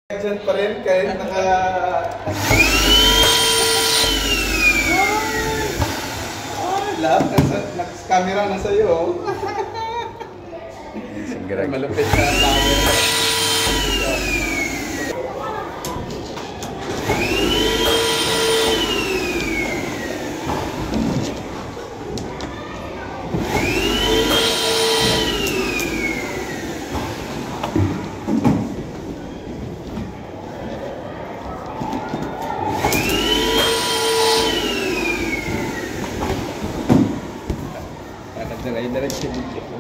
Diyan pa rin kahit naka... lahat ng camera na sa'yo. Malupit na camera. Diretso dito po.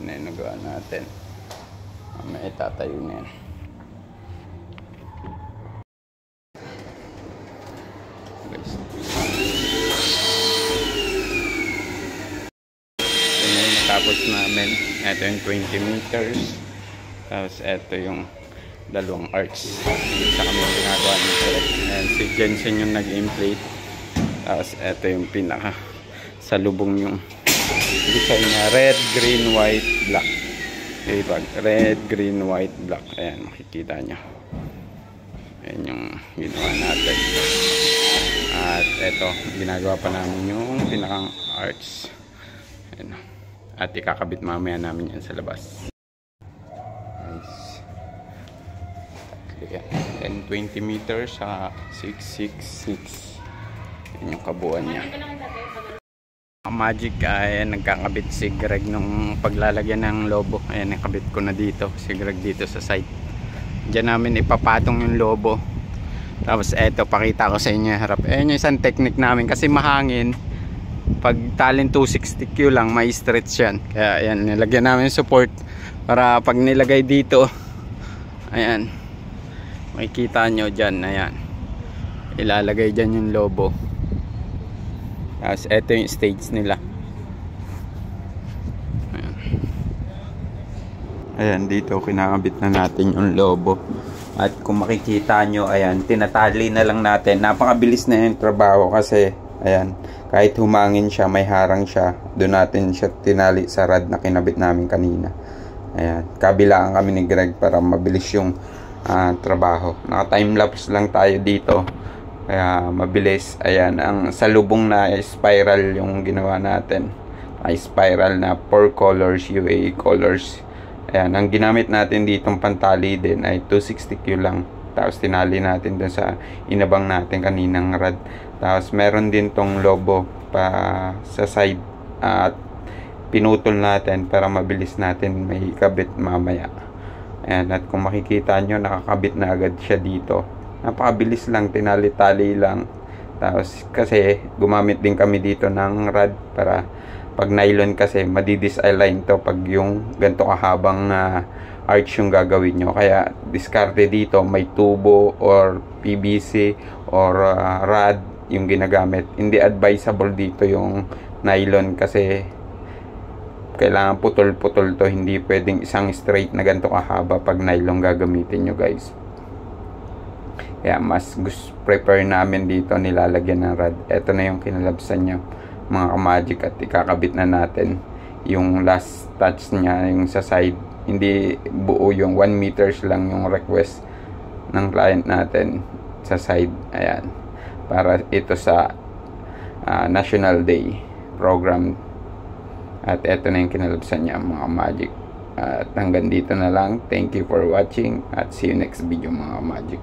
Nagawa natin. May itatayo na yan. Ito na yung natapos namin. Ito yung 20 meters. Tapos ito yung dalawang arch. Isa kami yung ginagawa nito. Ayan, si Jensen yung nag-inflate. Tapos ito yung pinaka salubong yung design niya, red, green, white, black. Diba? Red, green, white, black. Ayan, makikita nyo. Ayan yung ginawa natin. At eto, ginagawa pa namin yung pinakang arch. Ayan. At ikakabit mamaya namin yan sa labas. Nice. And 20 meters sa 666. Ayan yung kabuuan niya. Magic, ayan, nagkakabit si Greg nung paglalagyan ng lobo. Ayan, nakabit ko na dito si Greg dito sa site. Diyan namin ipapatong yung lobo. Tapos eto, pakita ko sa inyo harap. Ayan yung isang technique namin kasi mahangin. Pag talent 260Q lang, may stretch yan. Kaya ayan, nilagyan namin support para pag nilagay dito, ayan, makikita nyo dyan, ayan, ilalagay dyan yung lobo. Tapos ito yung stage nila. Ayan, dito kinakabit na natin yung lobo. At kung makikita nyo, ayan, tinatali na lang natin. Napakabilis na yung trabaho kasi ayan, kahit humangin siya, may harang siya, doon natin siya tinali sa rod na kinabit namin kanina. Ayan, kabilaan kami ni Greg para mabilis yung trabaho. Naka timelapse lang tayo dito, kaya mabilis. Ayan, ang salubong na spiral yung ginawa natin. Ay spiral na 4 colors, UAE colors. Ayan, ang ginamit natin ditong pantali din ay 260Q lang. Tapos tinali natin dun sa inabang natin kaninang rod. Tapos meron din tong lobo pa sa side at pinutol natin para mabilis natin may kabit mamaya. Ayan, at kung makikita nyo, nakakabit na agad siya dito. Napakabilis lang, tinali-tali lang. Tapos kasi gumamit din kami dito ng rod para pag nylon kasi madi-disalign to pag yung ganito kahabang arch yung gagawin nyo. Kaya diskarte dito, may tubo or PVC or rod yung ginagamit. Hindi advisable dito yung nylon kasi kailangan putol-putol to. Hindi pwedeng isang straight na ganito kahaba pag nylon gagamitin nyo, guys. Kaya mas prefer namin dito nilalagyan ng rod. Ito na yung kinalabsan niya, mga kamagic, at ikakabit na natin yung last touch niya, yung sa side. Hindi buo yung 1 meters lang yung request ng client natin sa side. Ayan, para ito sa National Day program. At ito na yung kinalabsan niya, mga kamagic. At hanggang dito na lang. Thank you for watching at see you next video, mga kamagic.